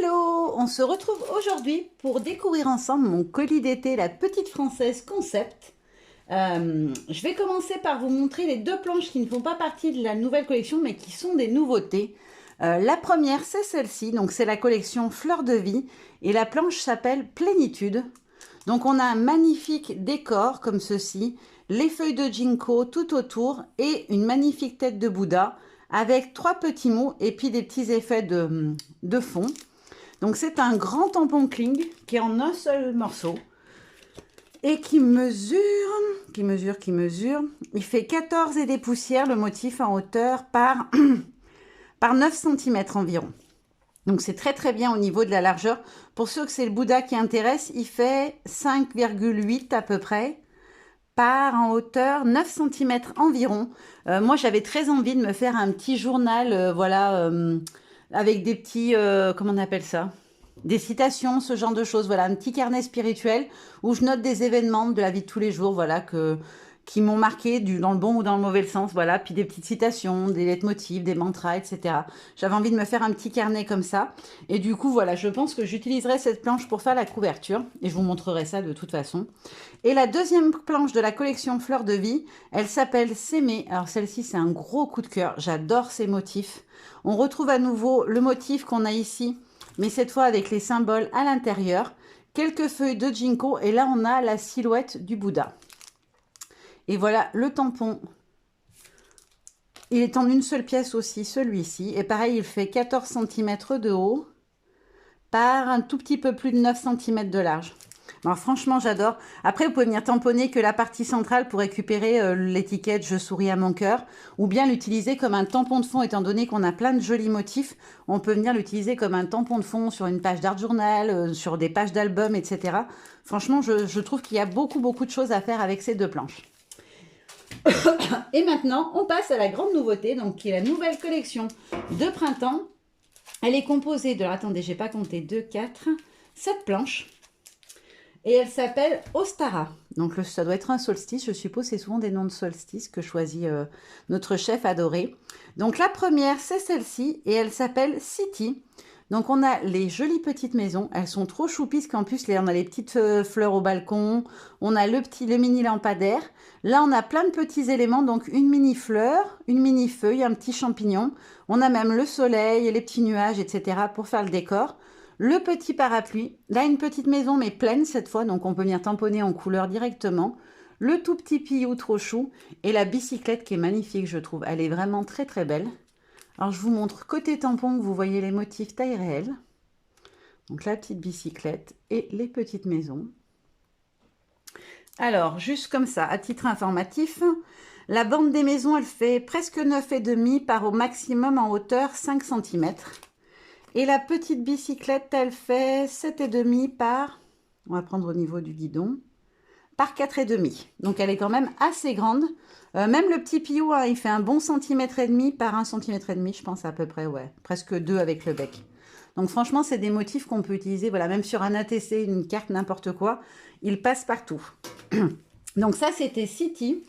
Hello! On se retrouve aujourd'hui pour découvrir ensemble mon colis d'été, la Petite Française Concept. Je vais commencer par vous montrer les deux planches qui ne font pas partie de la nouvelle collection mais qui sont des nouveautés. La première, c'est celle-ci, donc c'est la collection Fleurs de Vie et la planche s'appelle Plénitude. Donc on a un magnifique décor comme ceci, les feuilles de ginkgo tout autour et une magnifique tête de Bouddha avec trois petits mots et puis des petits effets de fond. Donc c'est un grand tampon Kling qui est en un seul morceau et qui mesure. Il fait 14 et des poussières le motif en hauteur par 9 cm environ. Donc c'est très très bien au niveau de la largeur. Pour ceux que c'est le Bouddha qui intéresse, il fait 5,8 à peu près par en hauteur 9 cm environ. Moi j'avais très envie de me faire un petit journal, voilà, avec des petits, comment on appelle ça? Des citations, ce genre de choses, voilà, un petit carnet spirituel où je note des événements de la vie de tous les jours, voilà, qui m'ont marqué dans le bon ou dans le mauvais sens, voilà, puis des petites citations, des leitmotifs, des mantras, etc. J'avais envie de me faire un petit carnet comme ça, et du coup, voilà, je pense que j'utiliserai cette planche pour faire la couverture, et je vous montrerai ça de toute façon. Et la deuxième planche de la collection Fleurs de Vie, elle s'appelle S'aimer. Alors celle-ci, c'est un gros coup de cœur, j'adore ces motifs. On retrouve à nouveau le motif qu'on a ici, mais cette fois avec les symboles à l'intérieur, quelques feuilles de ginkgo, et là on a la silhouette du Bouddha. Et voilà le tampon. Il est en une seule pièce aussi, celui-ci. Et pareil, il fait 14 cm de haut par un tout petit peu plus de 9 cm de large. Alors franchement, j'adore. Après, vous pouvez venir tamponner que la partie centrale pour récupérer l'étiquette « Je souris à mon cœur » ou bien l'utiliser comme un tampon de fond, étant donné qu'on a plein de jolis motifs. On peut venir l'utiliser comme un tampon de fond sur une page d'art journal, sur des pages d'albums, etc. Franchement, je trouve qu'il y a beaucoup de choses à faire avec ces deux planches. Et maintenant, on passe à la grande nouveauté, donc qui est la nouvelle collection de printemps. Elle est composée de, attendez, j'ai pas compté, 2, 4, 7 planches. Et elle s'appelle Ostara. Donc ça doit être un solstice, je suppose, c'est souvent des noms de solstice que choisit notre chef adoré. Donc la première, c'est celle-ci, et elle s'appelle City. Donc on a les jolies petites maisons, elles sont trop choupies, qu'en plus on a les petites fleurs au balcon, on a le mini lampadaire. Là on a plein de petits éléments, donc une mini fleur, une mini feuille, un petit champignon. On a même le soleil, les petits nuages, etc. pour faire le décor. Le petit parapluie, là une petite maison mais pleine cette fois, donc on peut venir tamponner en couleur directement. Le tout petit pillou trop chou et la bicyclette qui est magnifique je trouve, elle est vraiment très très belle. Alors je vous montre côté tampon, vous voyez les motifs taille réelle. Donc la petite bicyclette et les petites maisons. Alors juste comme ça, à titre informatif, la bande des maisons elle fait presque 9,5 par au maximum en hauteur 5 cm. Et la petite bicyclette elle fait 7,5 par, on va prendre au niveau du guidon, par 4,5. Donc elle est quand même assez grande. Même le petit pillou, hein, il fait un bon 1,5 cm par 1,5 cm, je pense à peu près, ouais. Presque 2 avec le bec. Donc franchement, c'est des motifs qu'on peut utiliser, voilà, même sur un ATC, une carte, n'importe quoi. Ils passent partout. Donc ça, c'était City.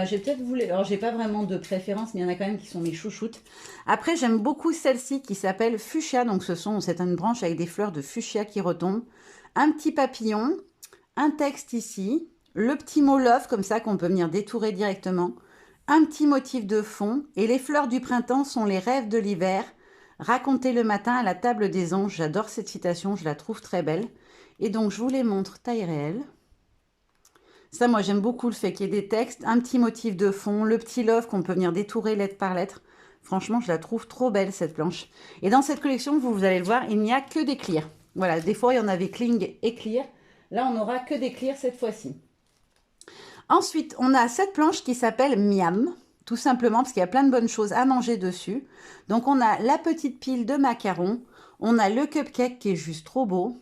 J'ai peut-être voulu... Alors, j'ai pas vraiment de préférence, mais il y en a quand même qui sont mes chouchoutes. Après, j'aime beaucoup celle-ci qui s'appelle Fuchsia. Donc, c'est une branche avec des fleurs de fuchsia qui retombent. Un petit papillon, un texte ici, le petit mot love comme ça qu'on peut venir détourer directement, un petit motif de fond et les fleurs du printemps sont les rêves de l'hiver, racontés le matin à la table des anges. J'adore cette citation, je la trouve très belle. Et donc je vous les montre taille réelle. Ça, moi j'aime beaucoup le fait qu'il y ait des textes, un petit motif de fond, le petit love qu'on peut venir détourer lettre par lettre. Franchement, je la trouve trop belle cette planche. Et dans cette collection, vous allez le voir, il n'y a que des clears. Voilà, des fois il y en avait Kling et clear. Là, on n'aura que des clears cette fois-ci. Ensuite, on a cette planche qui s'appelle Miam, tout simplement parce qu'il y a plein de bonnes choses à manger dessus. Donc, on a la petite pile de macarons, on a le cupcake qui est juste trop beau.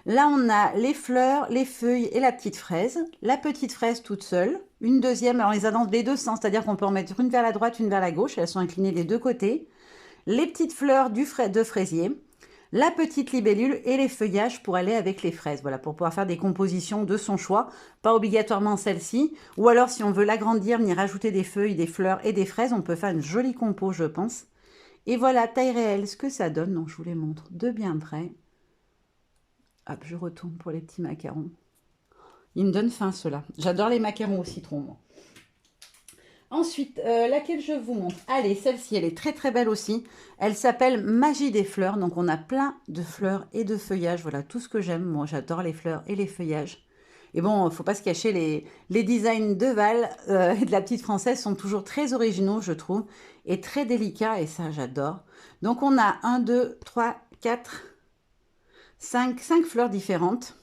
Là, on a les fleurs, les feuilles et la petite fraise. La petite fraise toute seule, une deuxième, alors on les a dans les deux sens, c'est-à-dire qu'on peut en mettre une vers la droite, une vers la gauche, elles sont inclinées des deux côtés. Les petites fleurs de fraisier. La petite libellule et les feuillages pour aller avec les fraises. Voilà, pour pouvoir faire des compositions de son choix. Pas obligatoirement celle-ci. Ou alors, si on veut l'agrandir, venir rajouter des feuilles, des fleurs et des fraises, on peut faire une jolie compo, je pense. Et voilà, taille réelle, ce que ça donne. Donc, je vous les montre de bien près. Hop, je retourne pour les petits macarons. Ils me donnent faim, ceux-là. J'adore les macarons au citron, moi. Ensuite, laquelle je vous montre? Allez, celle-ci, elle est très très belle aussi. Elle s'appelle Magie des fleurs. Donc, on a plein de fleurs et de feuillages. Voilà, tout ce que j'aime. Moi, j'adore les fleurs et les feuillages. Et bon, il ne faut pas se cacher, les designs de Val et de la petite française sont toujours très originaux, je trouve, et très délicats, et ça, j'adore. Donc, on a 1, 2, 3, 4, 5 fleurs différentes.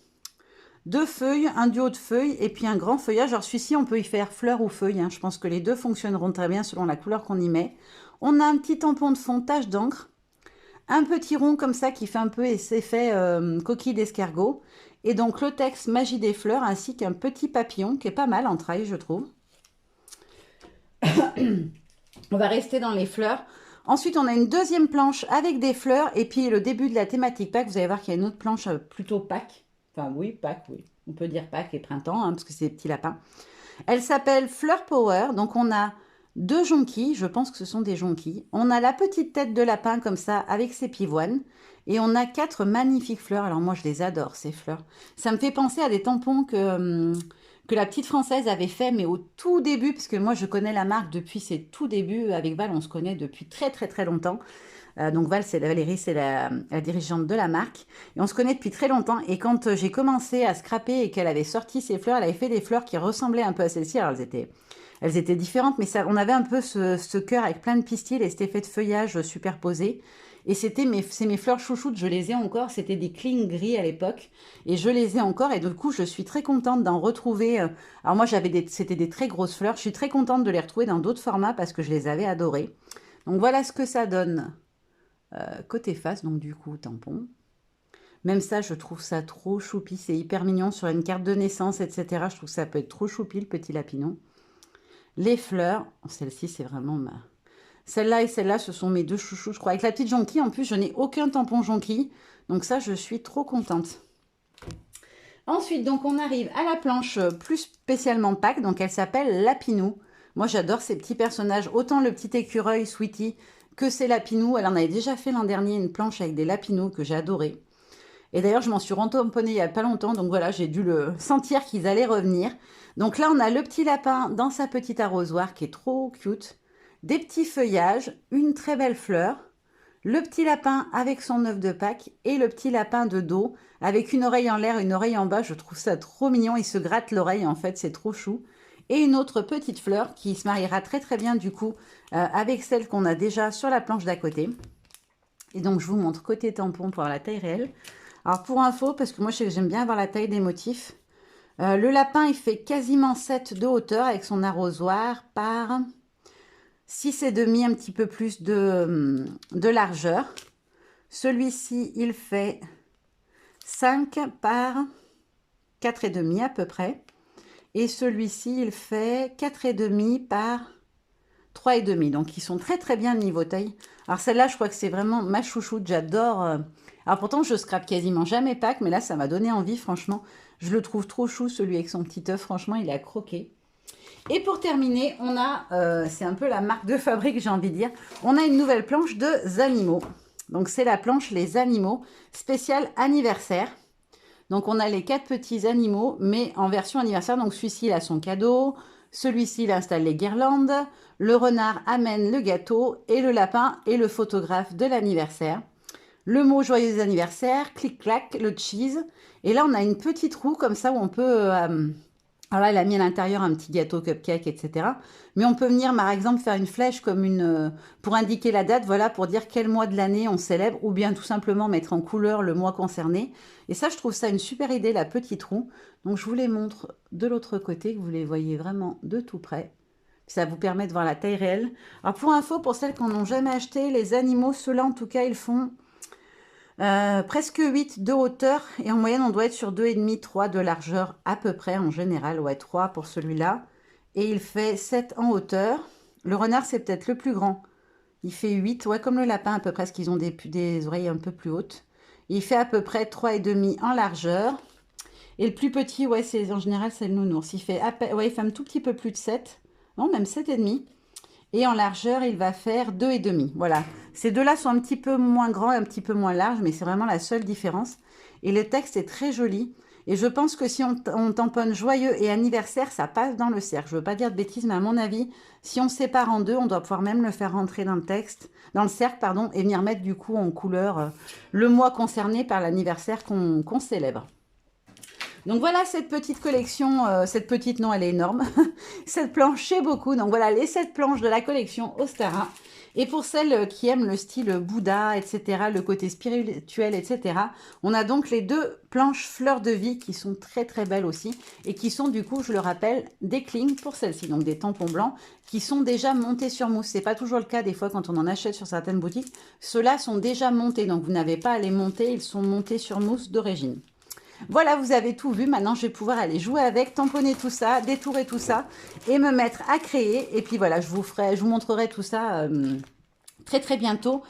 2 feuilles, un duo de feuilles et puis un grand feuillage. Alors celui-ci, on peut y faire fleur ou feuille. Hein. Je pense que les deux fonctionneront très bien selon la couleur qu'on y met. On a un petit tampon de fond tache d'encre. Un petit rond comme ça qui fait un peu effet coquille d'escargot. Et donc le texte Magie des fleurs ainsi qu'un petit papillon qui est pas mal en trail, je trouve. On va rester dans les fleurs. Ensuite, on a une deuxième planche avec des fleurs. Et puis le début de la thématique Pâques, vous allez voir qu'il y a une autre planche plutôt Pâques. Enfin, oui, Pâques, oui. On peut dire Pâques et printemps, hein, parce que c'est des petits lapins. Elle s'appelle Fleur Power. Donc, on a 2 jonquilles. Je pense que ce sont des jonquilles. On a la petite tête de lapin, comme ça, avec ses pivoines. Et on a 4 magnifiques fleurs. Alors, moi, je les adore, ces fleurs. Ça me fait penser à des tampons que la petite française avait fait, mais au tout début, parce que moi, je connais la marque depuis ses tout débuts. Avec Val, on se connaît depuis très, très, très longtemps. Donc Valérie, c'est la dirigeante de la marque. Et on se connaît depuis très longtemps. Et quand j'ai commencé à scraper et qu'elle avait sorti ses fleurs, elle avait fait des fleurs qui ressemblaient un peu à celles-ci. Alors elles étaient différentes, mais ça, on avait un peu ce cœur avec plein de pistils et cet effet de feuillage superposé. Et c'est mes fleurs chouchoutes, je les ai encore. C'était des cling gris à l'époque. Et je les ai encore. Et du coup, je suis très contente d'en retrouver. Alors moi, c'était des très grosses fleurs. Je suis très contente de les retrouver dans d'autres formats parce que je les avais adorées. Donc voilà ce que ça donne. Côté face, donc du coup, tampon. Même ça, je trouve ça trop choupi. C'est hyper mignon sur une carte de naissance, etc. Je trouve que ça peut être trop choupi, le petit lapinon. Les fleurs, celle-ci, c'est vraiment ma... Celle-là et celle-là, ce sont mes 2 chouchous, je crois. Avec la petite jonquille, en plus, je n'ai aucun tampon jonquille. Donc ça, je suis trop contente. Ensuite, donc, on arrive à la planche plus spécialement Pâques. Donc, elle s'appelle Lapinou. Moi, j'adore ces petits personnages. Autant le petit écureuil, Sweetie, que c'est Lapinou. Elle en avait déjà fait l'an dernier une planche avec des Lapinous que j'ai adoré. Et d'ailleurs, je m'en suis retamponnée il n'y a pas longtemps. Donc voilà, j'ai dû le sentir qu'ils allaient revenir. Donc là, on a le petit lapin dans sa petite arrosoir qui est trop cute. Des petits feuillages, une très belle fleur. Le petit lapin avec son œuf de Pâques et le petit lapin de dos avec une oreille en l'air, une oreille en bas. Je trouve ça trop mignon. Il se gratte l'oreille en fait, c'est trop chou. Et une autre petite fleur qui se mariera très très bien du coup avec celle qu'on a déjà sur la planche d'à côté. Et donc je vous montre côté tampon pour avoir la taille réelle. Alors pour info, parce que moi je sais que j'aime bien avoir la taille des motifs, le lapin il fait quasiment 7 de hauteur avec son arrosoir par 6,5, un petit peu plus de largeur. Celui-ci il fait 5 par 4,5 à peu près. Et celui-ci, il fait 4,5 par 3,5. Donc, ils sont très, très bien niveau taille. Alors, celle-là, je crois que c'est vraiment ma chouchoute. J'adore. Alors, pourtant, je scrape quasiment jamais Pâques. Mais là, ça m'a donné envie, franchement. Je le trouve trop chou, celui avec son petit œuf. Franchement, il est à croquer. Et pour terminer, on a, c'est un peu la marque de fabrique, j'ai envie de dire. On a une nouvelle planche de animaux. Donc, c'est la planche Les Animaux spéciale anniversaire. Donc, on a les 4 petits animaux, mais en version anniversaire. Donc, celui-ci, il a son cadeau. Celui-ci, il installe les guirlandes. Le renard amène le gâteau. Et le lapin est le photographe de l'anniversaire. Le mot joyeux anniversaire, clic-clac, le cheese. Et là, on a une petite roue comme ça où on peut... alors là, elle a mis à l'intérieur un petit gâteau, cupcake, etc. Mais on peut venir, par exemple, faire une flèche comme pour indiquer la date, voilà, pour dire quel mois de l'année on célèbre, ou bien tout simplement mettre en couleur le mois concerné. Et ça, je trouve ça une super idée, la petite roue. Donc, je vous les montre de l'autre côté, que vous les voyez vraiment de tout près. Ça vous permet de voir la taille réelle. Alors, pour info, pour celles qui n'en ont jamais acheté, les animaux, ceux-là, en tout cas, ils font... presque 8 de hauteur et en moyenne on doit être sur 2,5, 3 de largeur à peu près en général, ouais 3 pour celui-là et il fait 7 en hauteur. Le renard c'est peut-être le plus grand, il fait 8, ouais comme le lapin à peu près, parce qu'ils ont des oreilles un peu plus hautes. Il fait à peu près 3,5 en largeur et le plus petit, ouais c'est en général c'est le nounours, il fait, ouais, il fait un tout petit peu plus de 7, non même 7,5. Et en largeur, il va faire 2,5. Voilà. Ces deux-là sont un petit peu moins grands et un petit peu moins larges, mais c'est vraiment la seule différence. Et le texte est très joli. Et je pense que si on tamponne joyeux et anniversaire, ça passe dans le cercle. Je ne veux pas dire de bêtises, mais à mon avis, si on sépare en deux, on doit pouvoir même le faire rentrer dans le texte, dans le cercle, pardon, et venir mettre du coup en couleur le mois concerné par l'anniversaire qu'on célèbre. Donc voilà cette petite collection, cette petite, non, elle est énorme. Cette planche, c'est beaucoup. Donc voilà les 7 planches de la collection Ostara. Et pour celles qui aiment le style Bouddha, etc., le côté spirituel, etc., on a donc les 2 planches fleurs de vie qui sont très très belles aussi et qui sont du coup, je le rappelle, des clings pour celles-ci, donc des tampons blancs qui sont déjà montés sur mousse. C'est pas toujours le cas des fois quand on en achète sur certaines boutiques. Ceux-là sont déjà montés, donc vous n'avez pas à les monter, ils sont montés sur mousse d'origine. Voilà, vous avez tout vu. Maintenant, je vais pouvoir aller jouer avec, tamponner tout ça, détourer tout ça et me mettre à créer. Et puis voilà, je vous montrerai tout ça très très bientôt.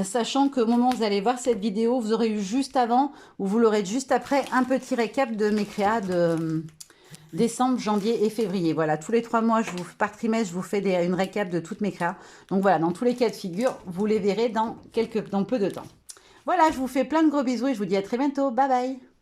Sachant qu'au moment où vous allez voir cette vidéo, vous aurez eu juste avant ou vous l'aurez juste après un petit récap de mes créas de décembre, janvier et février. Voilà, tous les 3 mois, par trimestre, je vous fais une récap de toutes mes créas. Donc voilà, dans tous les cas de figure, vous les verrez dans peu de temps. Voilà, je vous fais plein de gros bisous et je vous dis à très bientôt. Bye bye!